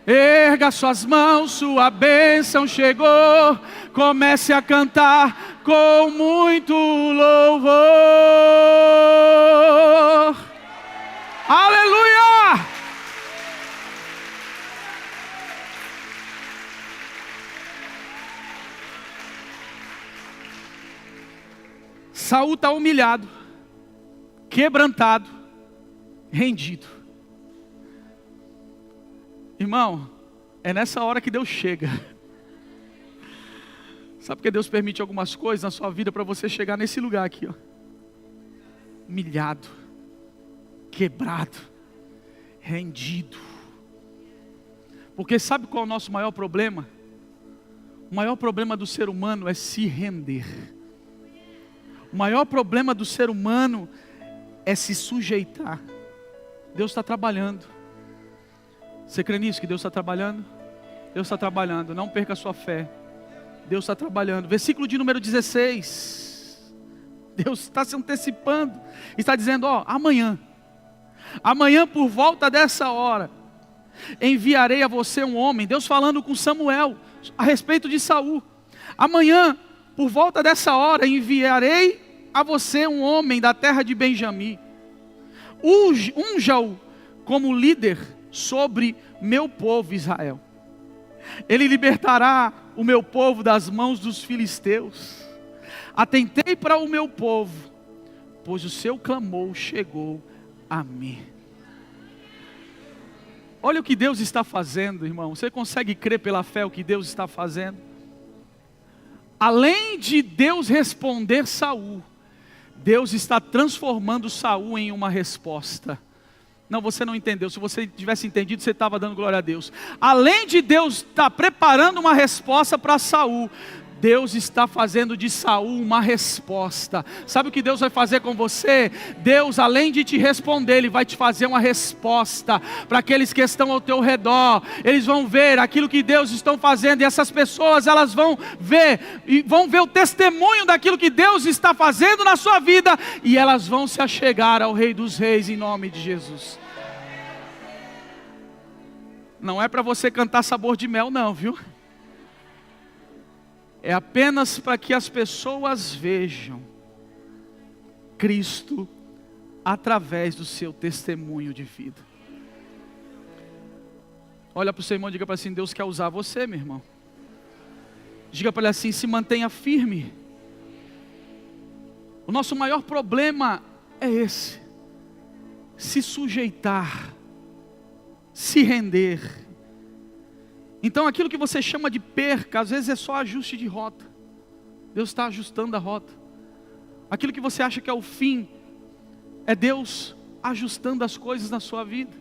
Erga suas mãos, sua bênção chegou. Comece a cantar com muito louvor. Aleluia! Saul está humilhado, quebrantado, rendido. Irmão, é nessa hora que Deus chega. Sabe por que Deus permite algumas coisas na sua vida para você chegar nesse lugar aqui, ó? Humilhado, quebrado, rendido. Porque sabe qual é o nosso maior problema? O maior problema do ser humano é se render. O maior problema do ser humano é se sujeitar. Deus está trabalhando. Você crê nisso, que Deus está trabalhando? Deus está trabalhando, não perca a sua fé. Deus está trabalhando. Versículo de número 16. Deus está se antecipando. Está dizendo, ó, amanhã por volta dessa hora, enviarei a você um homem. Deus falando com Samuel a respeito de Saul. Amanhã, por volta dessa hora, enviarei a você um homem da terra de Benjamim. Unja-o como líder sobre meu povo Israel. Ele libertará o meu povo das mãos dos filisteus. Atentei para o meu povo, pois o seu clamor chegou a mim. Olha o que Deus está fazendo, irmão. Você consegue crer pela fé o que Deus está fazendo? Além de Deus responder Saul, Deus está transformando Saul em uma resposta. Não, você não entendeu. Se você tivesse entendido, você estava dando glória a Deus. Além de Deus estar preparando uma resposta para Saul, Deus está fazendo de Saul uma resposta. Sabe o que Deus vai fazer com você? Deus, além de te responder, Ele vai te fazer uma resposta para aqueles que estão ao teu redor. Eles vão ver aquilo que Deus está fazendo, e essas pessoas, elas vão ver o testemunho daquilo que Deus está fazendo na sua vida, e elas vão se achegar ao Rei dos Reis em nome de Jesus. Não é para você cantar sabor de mel não, viu? É apenas para que as pessoas vejam Cristo através do seu testemunho de vida. Olha para o seu irmão e diga para ele assim: Deus quer usar você, meu irmão. Diga para ele assim: se mantenha firme. O nosso maior problema é esse: se sujeitar, se render. Então aquilo que você chama de perca, às vezes é só ajuste de rota. Deus está ajustando a rota. Aquilo que você acha que é o fim, é Deus ajustando as coisas na sua vida.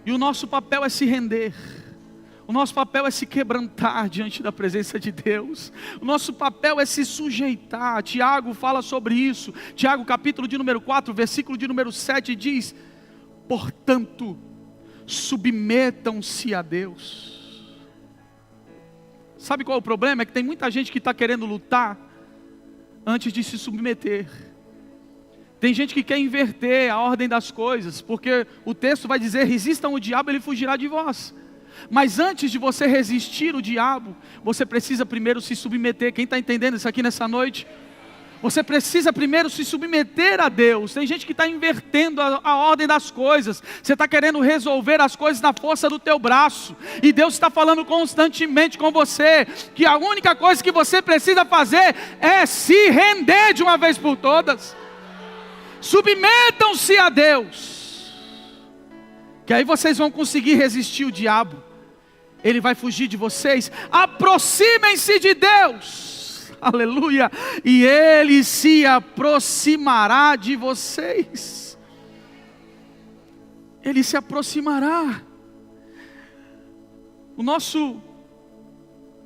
E o nosso papel é se render. O nosso papel é se quebrantar diante da presença de Deus. O nosso papel é se sujeitar. Tiago fala sobre isso. Tiago capítulo de número 4, versículo de número 7 diz: portanto, submetam-se a Deus. Sabe qual é o problema? É que tem muita gente que está querendo lutar antes de se submeter. Tem gente que quer inverter a ordem das coisas, porque o texto vai dizer: resistam o diabo, ele fugirá de vós. Mas antes de você resistir o diabo, você precisa primeiro se submeter. Quem está entendendo isso aqui nessa noite? Você precisa primeiro se submeter a Deus. Tem gente que está invertendo a ordem das coisas. Você está querendo resolver as coisas na força do teu braço. E Deus está falando constantemente com você, que a única coisa que você precisa fazer é se render de uma vez por todas. Submetam-se a Deus, que aí vocês vão conseguir resistir o diabo. Ele vai fugir de vocês. Aproximem-se de Deus, aleluia, e Ele se aproximará de vocês. Ele se aproximará. O nosso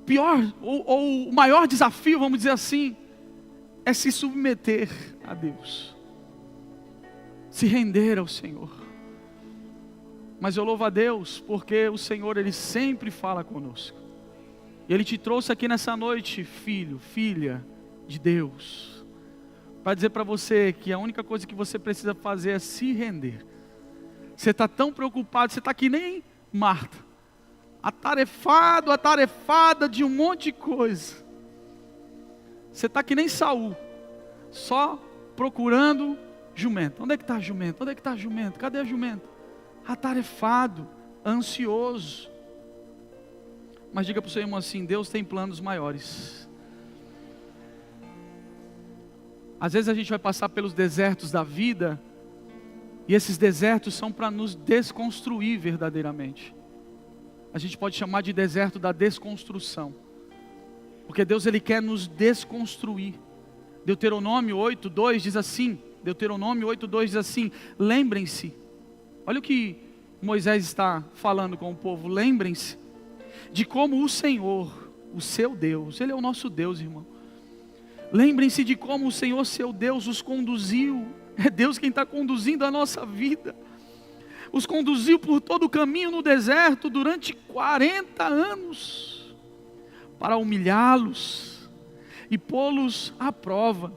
pior, ou o maior desafio, vamos dizer assim, é se submeter a Deus, se render ao Senhor. Mas eu louvo a Deus, porque o Senhor, Ele sempre fala conosco. E Ele te trouxe aqui nessa noite, filho, filha de Deus, para dizer para você que a única coisa que você precisa fazer é se render. Você está tão preocupado, você está que nem Marta, atarefada de um monte de coisa. Você está que nem Saul, só procurando jumento. Onde é que está a jumento? Onde é que está a jumento? Cadê a jumento? Atarefado, ansioso. Mas diga para o seu irmão assim: Deus tem planos maiores. Às vezes a gente vai passar pelos desertos da vida, e esses desertos são para nos desconstruir verdadeiramente. A gente pode chamar de deserto da desconstrução, porque Deus, Ele quer nos desconstruir. Deuteronômio 8:2 diz assim, lembrem-se. Olha o que Moisés está falando com o povo. Lembrem-se de como o Senhor, o seu Deus, Ele é o nosso Deus, irmão. Lembrem-se de como o Senhor, seu Deus, os conduziu. É Deus quem está conduzindo a nossa vida. Os conduziu por todo o caminho no deserto durante 40 anos, para humilhá-los e pô-los à prova,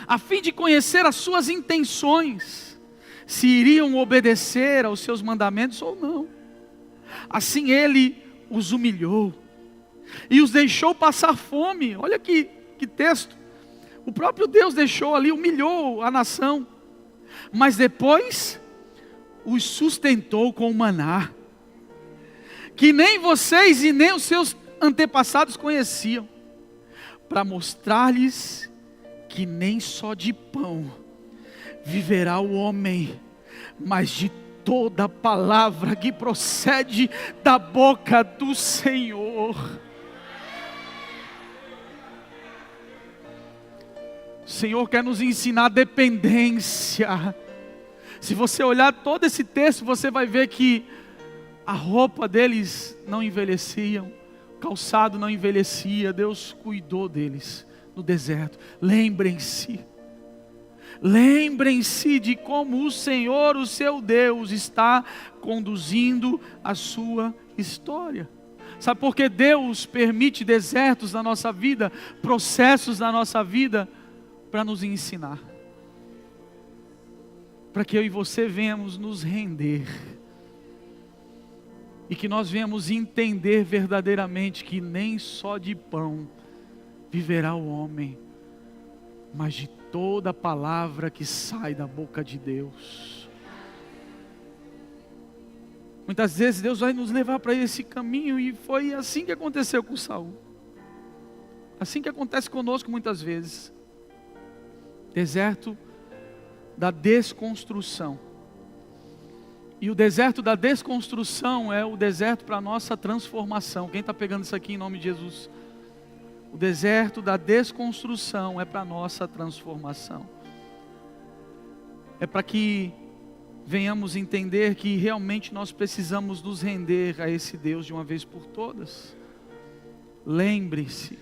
a fim de conhecer as suas intenções, se iriam obedecer aos seus mandamentos ou não. Assim Ele os humilhou e os deixou passar fome. Olha que texto. O próprio Deus deixou ali, humilhou a nação, mas depois os sustentou com o maná, que nem vocês e nem os seus antepassados conheciam, para mostrar-lhes que nem só de pão viverá o homem, mas de toda palavra que procede da boca do Senhor. O Senhor quer nos ensinar dependência. Se você olhar todo esse texto, você vai ver que a roupa deles não envelheciam, o calçado não envelhecia. Deus cuidou deles no deserto. Lembrem-se de como o Senhor, o seu Deus, está conduzindo a sua história. Sabe por que Deus permite desertos na nossa vida, processos na nossa vida? Para nos ensinar, para que eu e você venhamos nos render, e que nós venhamos entender verdadeiramente que nem só de pão viverá o homem, mas de toda palavra que sai da boca de Deus. Muitas vezes Deus vai nos levar para esse caminho, e foi assim que aconteceu com Saul, assim que acontece conosco muitas vezes. Deserto da desconstrução. E o deserto da desconstrução é o deserto para a nossa transformação. Quem está pegando isso aqui em nome de Jesus? O deserto da desconstrução é para a nossa transformação. é para que venhamos entender que realmente nós precisamos nos render a esse Deus de uma vez por todas. Lembre-se,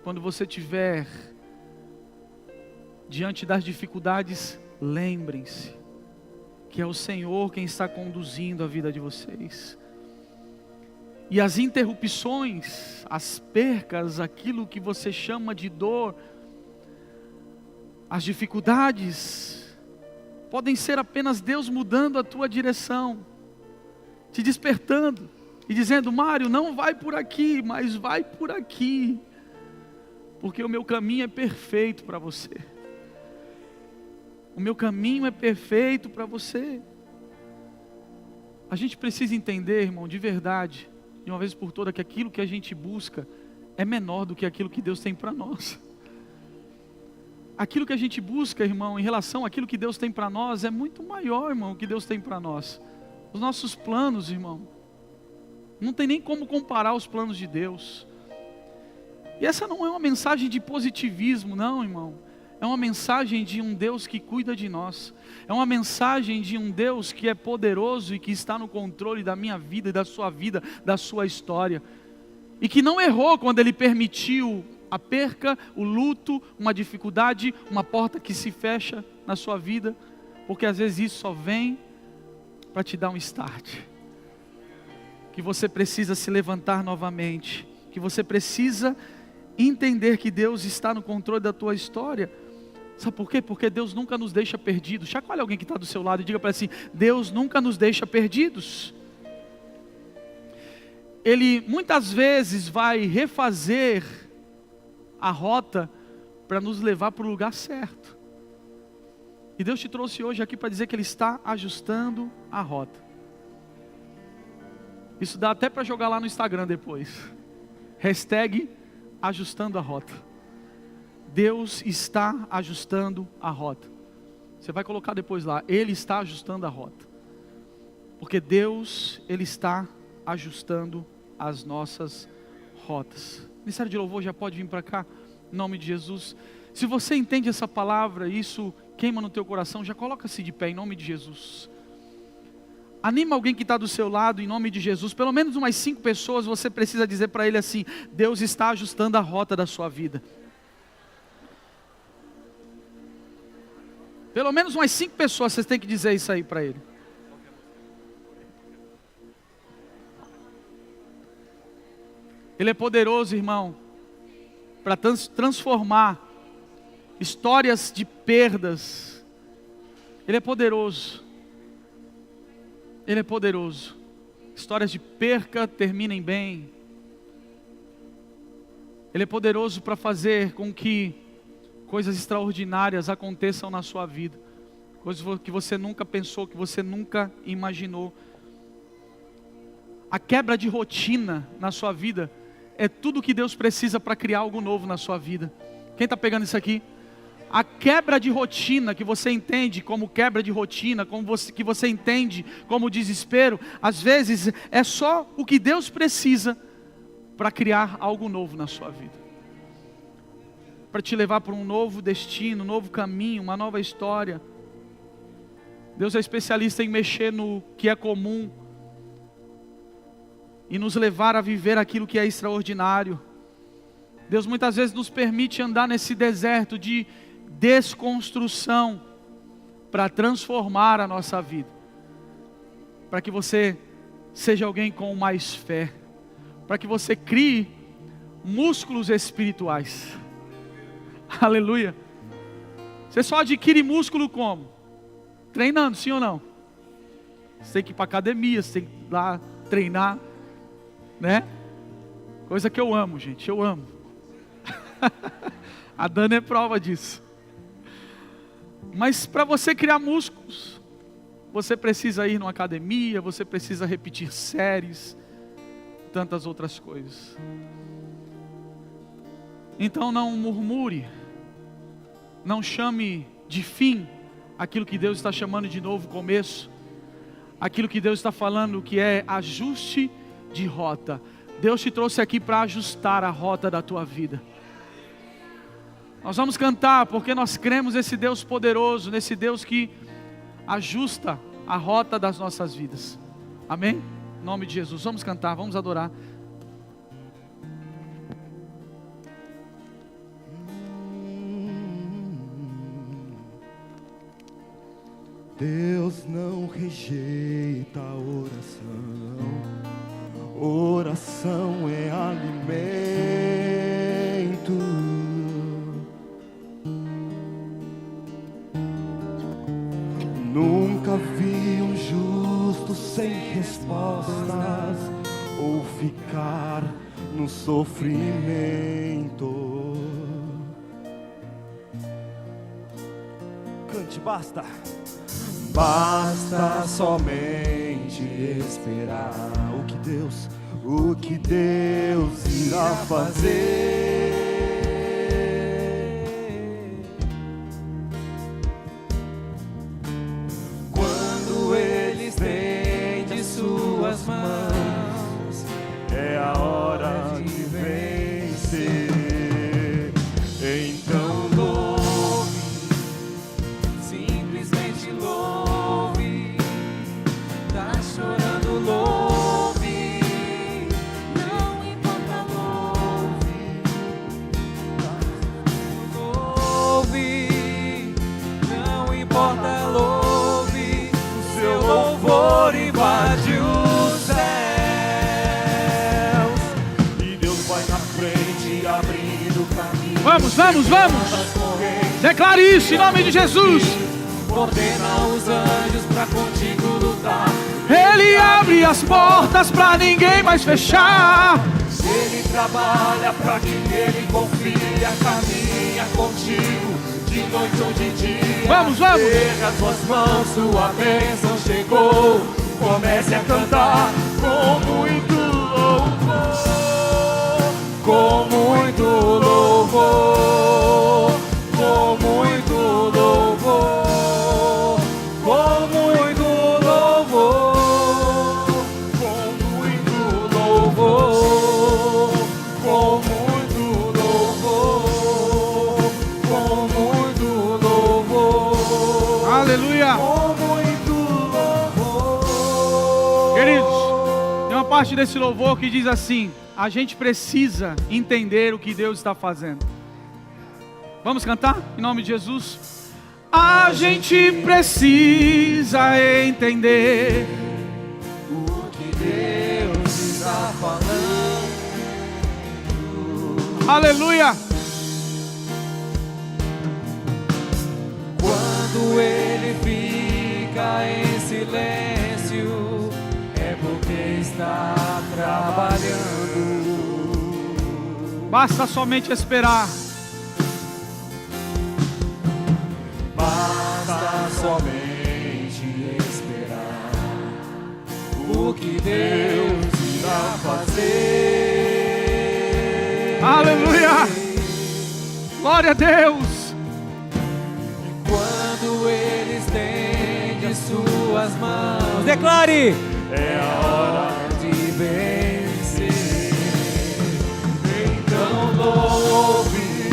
quando você estiver diante das dificuldades, lembrem-se que é o Senhor quem está conduzindo a vida de vocês. E as interrupções, as percas, aquilo que você chama de dor, as dificuldades, podem ser apenas Deus mudando a tua direção, te despertando e dizendo: Mário, não vai por aqui, mas vai por aqui, porque o meu caminho é perfeito para você. O meu caminho é perfeito para você. A gente precisa entender, irmão, de verdade, de uma vez por todas, que aquilo que a gente busca é menor do que aquilo que Deus tem para nós. Aquilo que a gente busca, irmão, em relação àquilo que Deus tem para nós, é muito maior, irmão, que Deus tem para nós. Os nossos planos, irmão, não tem nem como comparar os planos de Deus. E essa não é uma mensagem de positivismo, não, irmão. É uma mensagem de um Deus que cuida de nós. É uma mensagem de um Deus que é poderoso e que está no controle da minha vida, da sua história. E que não errou quando Ele permitiu a perca, o luto, uma dificuldade, uma porta que se fecha na sua vida. Porque às vezes isso só vem para te dar um start. Que você precisa se levantar novamente. Que você precisa entender que Deus está no controle da tua história. Sabe por quê? Porque Deus nunca nos deixa perdidos. Chacoalha alguém que está do seu lado e diga para ele assim: Deus nunca nos deixa perdidos. Ele muitas vezes vai refazer a rota para nos levar para o lugar certo. E Deus te trouxe hoje aqui para dizer que Ele está ajustando a rota. Isso dá até para jogar lá no Instagram depois. Hashtag ajustando a rota. Deus está ajustando a rota. Você vai colocar depois lá: Ele está ajustando a rota. Porque Deus, Ele está ajustando as nossas rotas. O Ministério de Louvor já pode vir para cá, em nome de Jesus. Se você entende essa palavra, isso queima no teu coração, já coloca-se de pé, em nome de Jesus. Anima alguém que está do seu lado, em nome de Jesus. Pelo menos umas 5 pessoas, você precisa dizer para ele assim: Deus está ajustando a rota da sua vida. Pelo menos umas 5 pessoas, vocês têm que dizer isso aí para ele. Ele é poderoso, irmão, para transformar histórias de perdas. Ele é poderoso. Ele é poderoso. Histórias de perca terminem bem. Ele é poderoso para fazer com que coisas extraordinárias aconteçam na sua vida. Coisas que você nunca pensou, que você nunca imaginou. A quebra de rotina na sua vida é tudo que Deus precisa para criar algo novo na sua vida. Quem está pegando isso aqui? A quebra de rotina, que você entende como quebra de rotina, que você entende como desespero, às vezes é só o que Deus precisa para criar algo novo na sua vida. Para te levar para um novo destino, um novo caminho, uma nova história. Deus é especialista em mexer no que é comum e nos levar a viver aquilo que é extraordinário. Deus muitas vezes nos permite andar nesse deserto de desconstrução para transformar a nossa vida, para que você seja alguém com mais fé, para que você crie músculos espirituais. Aleluia. Você só adquire músculo como? Treinando, sim ou não? Você tem que ir para academia, você tem que ir lá treinar, né? Coisa que eu amo, gente, eu amo. A Dana é prova disso. Mas para você criar músculos, você precisa ir numa academia, você precisa repetir séries, tantas outras coisas. Então não murmure, não chame de fim aquilo que Deus está chamando de novo começo, aquilo que Deus está falando que é ajuste de rota. Deus te trouxe aqui para ajustar a rota da tua vida. Nós vamos cantar porque nós cremos nesse Deus poderoso, nesse Deus que ajusta a rota das nossas vidas. Amém? Em nome de Jesus, vamos cantar, vamos adorar. Deus não rejeita a oração, oração é alimento. Nunca vi um justo sem respostas ou ficar no sofrimento. Cante, basta. Basta somente esperar o que Deus irá fazer. Quando Ele estende suas mãos, é a hora de vencer. Então louve, simplesmente louve. Tá chorando, louve. Não importa, louve. Louve, não importa, louve. O seu louvor invade os céus. E Deus vai na frente, abrindo caminho. Vamos, vamos, vamos. Declare isso em nome de Jesus. Ordena os anjos pra contigo lutar. Ele abre as portas pra ninguém mais fechar. Ele trabalha pra quem ele confia, caminha contigo de noite ou de dia. Vamos, vamos. Erga as suas mãos, sua bênção chegou. Comece a cantar com muito louvor, com muito louvor, com muito louvor, com muito louvor, com muito louvor, com muito louvor, com muito louvor, Aleluia. com muito louvor. Queridos, tem uma parte desse louvor que diz assim: a gente precisa entender o que Deus está fazendo. Vamos cantar em nome de Jesus? A gente precisa entender O que Deus está falando. Aleluia. Quando ele fica em silêncio, é porque está trabalhando. Basta somente esperar. Basta somente esperar o que Deus irá fazer. Aleluia. Glória a Deus. Quando ele estende suas mãos, declare: é a hora de vencer. Então louve,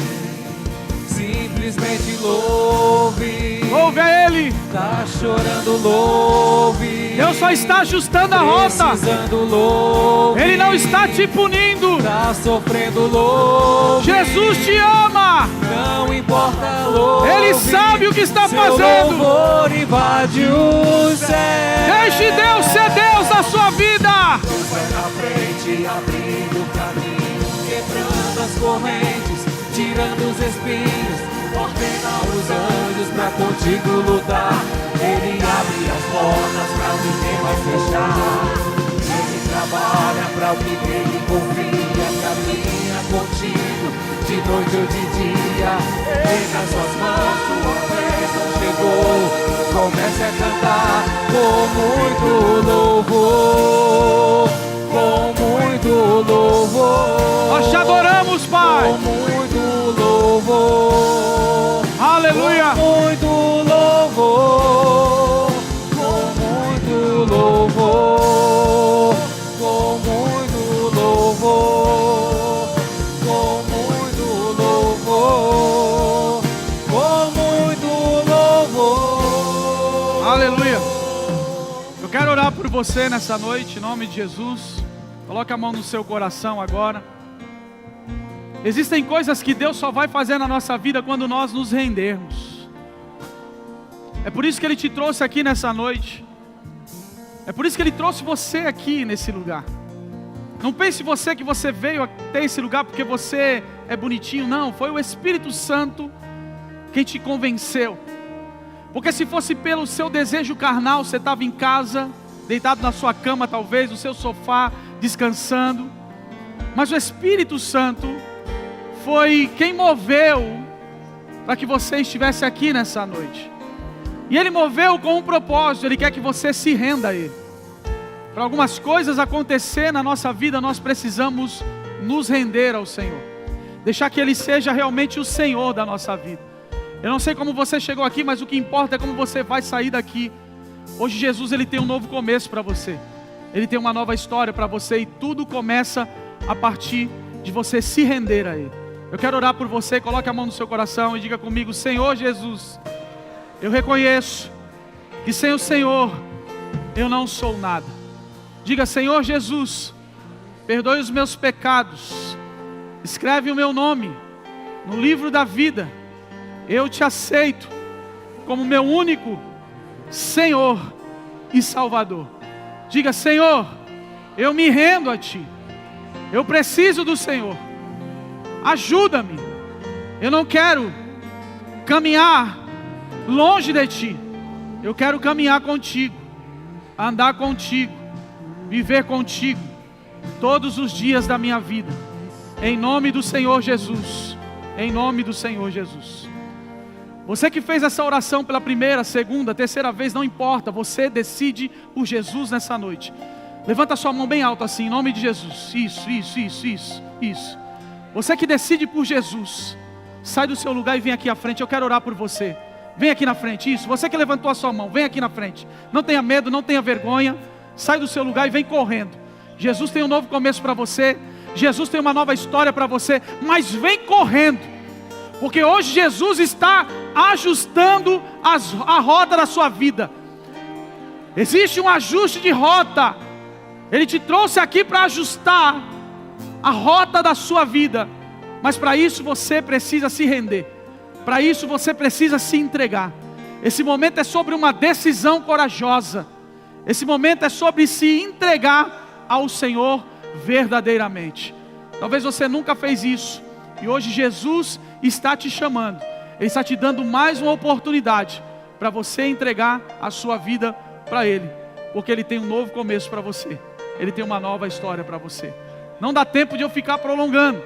simplesmente louve. Louve a Ele. Tá chorando, louve. Deus só está ajustando a rota. Precisando, louve. Ele não está te punindo. Tá sofrendo, louve. Jesus te ama. Não importa, louve. Ele sabe o que está Seu fazendo. louvor invade o céu. Deixe Deus ser Deus na sua vida. Deus vai na frente, abrindo o caminho, quebrando as correntes, tirando os espinhos. Ordena os anjos pra contigo lutar. Ele abre as portas pra ninguém mais fechar. Ele trabalha pra o que ele confia, caminha contigo de noite ou de dia. Erga as suas mãos, sua bênção chegou. Comece a cantar com muito louvor, com muito louvor. Nós te adoramos, Pai. Com muito louvor. Aleluia. Com muito louvor. Com muito louvor. Com muito louvor. Com muito louvor. você nessa noite, em nome de Jesus. Coloque a mão no seu coração agora. Existem coisas que Deus só vai fazer na nossa vida quando nós nos rendermos. É por isso que Ele te trouxe aqui nessa noite. É por isso que Ele trouxe você aqui nesse lugar. Não pense você que você veio até esse lugar porque você é bonitinho. Não, foi o Espírito Santo quem te convenceu. Porque se fosse pelo seu desejo carnal, você estava em casa, deitado na sua cama talvez, no seu sofá, descansando. Mas o Espírito Santo foi quem moveu para que você estivesse aqui nessa noite. E Ele moveu com um propósito. Ele quer que você se renda a Ele. Para algumas coisas acontecer na nossa vida, nós precisamos nos render ao Senhor. Deixar que Ele seja realmente o Senhor da nossa vida. Eu não sei como você chegou aqui, mas o que importa é como você vai sair daqui. Hoje Jesus, Ele tem um novo começo para você. Ele tem uma nova história para você. E tudo começa a partir de você se render a Ele. Eu quero orar por você. Coloque a mão no seu coração e diga comigo: Senhor Jesus, eu reconheço que sem o Senhor eu não sou nada. Diga: Senhor Jesus, perdoe os meus pecados, escreve o meu nome no livro da vida. Eu te aceito como meu único Senhor e Salvador. Diga: Senhor, eu me rendo a Ti. Eu preciso do Senhor. Ajuda-me. Eu não quero caminhar longe de Ti. Eu quero caminhar contigo, andar contigo, viver contigo todos os dias da minha vida. Em nome do Senhor Jesus. Em nome do Senhor Jesus. Você que fez essa oração pela primeira, segunda, terceira vez, não importa. Você decide por Jesus nessa noite. Levanta a sua mão bem alto assim, em nome de Jesus. Isso. Você que decide por Jesus, sai do seu lugar e vem aqui à frente. Eu quero orar por você. Vem aqui na frente, isso. Você que levantou a sua mão, vem aqui na frente. Não tenha medo, não tenha vergonha. Sai do seu lugar e vem correndo. Jesus tem um novo começo para você. Jesus tem uma nova história para você. Mas vem correndo, porque hoje Jesus está ajustando a rota da sua vida. Existe um ajuste de rota. Ele te trouxe aqui para ajustar a rota da sua vida. Mas para isso você precisa se render. Para isso você precisa se entregar. Esse momento é sobre uma decisão corajosa. Esse momento é sobre se entregar ao Senhor verdadeiramente. Talvez você nunca fez isso. E hoje Jesus está te chamando. Ele está te dando mais uma oportunidade para você entregar a sua vida para Ele. Porque Ele tem um novo começo para você. Ele tem uma nova história para você. Não dá tempo de eu ficar prolongando.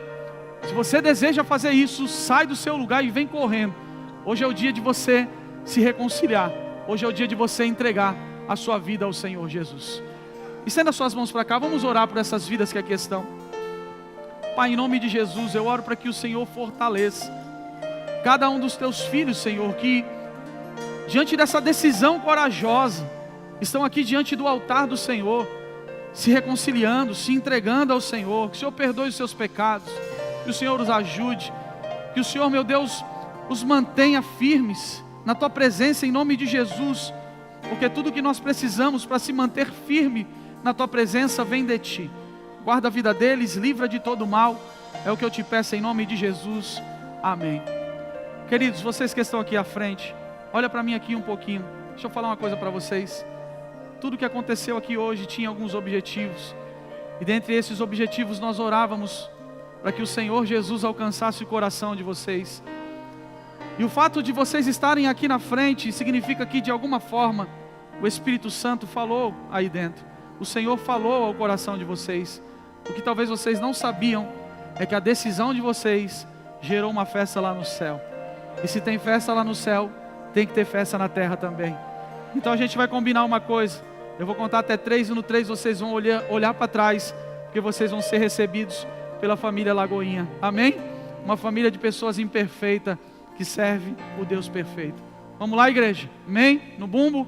Se você deseja fazer isso, sai do seu lugar e vem correndo. Hoje é o dia de você se reconciliar. Hoje é o dia de você entregar a sua vida ao Senhor Jesus. Estenda suas mãos para cá, vamos orar por essas vidas que aqui estão. Pai, em nome de Jesus, eu oro para que o Senhor fortaleça cada um dos teus filhos, Senhor, que diante dessa decisão corajosa, estão aqui diante do altar do Senhor, se reconciliando, se entregando ao Senhor. Que o Senhor perdoe os seus pecados, que o Senhor os ajude, que o Senhor, meu Deus, os mantenha firmes na tua presença em nome de Jesus, porque tudo que nós precisamos para se manter firme na tua presença vem de ti. Guarda a vida deles, livra de todo mal, é o que eu te peço em nome de Jesus, amém. Queridos, vocês que estão aqui à frente, olha para mim aqui um pouquinho, deixa eu falar uma coisa para vocês. Tudo que aconteceu aqui hoje tinha alguns objetivos, e dentre esses objetivos nós orávamos para que o Senhor Jesus alcançasse o coração de vocês. E o fato de vocês estarem aqui na frente significa que de alguma forma o Espírito Santo falou aí dentro. O Senhor falou ao coração de vocês. O que talvez vocês não sabiam é que a decisão de vocês gerou uma festa lá no céu. E se tem festa lá no céu, tem que ter festa na terra também. Então a gente vai combinar uma coisa. Eu vou contar até 3 e no 3 vocês vão olhar para trás, porque vocês vão ser recebidos pela família Lagoinha. Amém? Uma família de pessoas imperfeitas que serve o Deus perfeito. Vamos lá, igreja? Amém? No bumbo.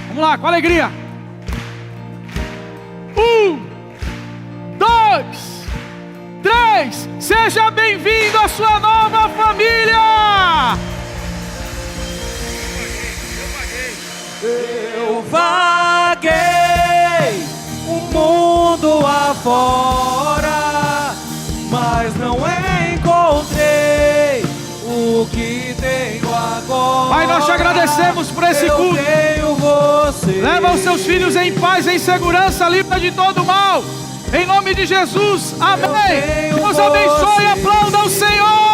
Vamos lá, com alegria. 1, 2, 3. Seja bem-vindo à sua nova família. Eu paguei. Eu vaguei o mundo afora, mas não encontrei o que tenho agora. Pai, nós te agradecemos por esse culto. Eu tenho você. Leva os seus filhos em paz, em segurança, livre de todo mal. Em nome de Jesus, amém. Deus abençoe e aplauda o Senhor.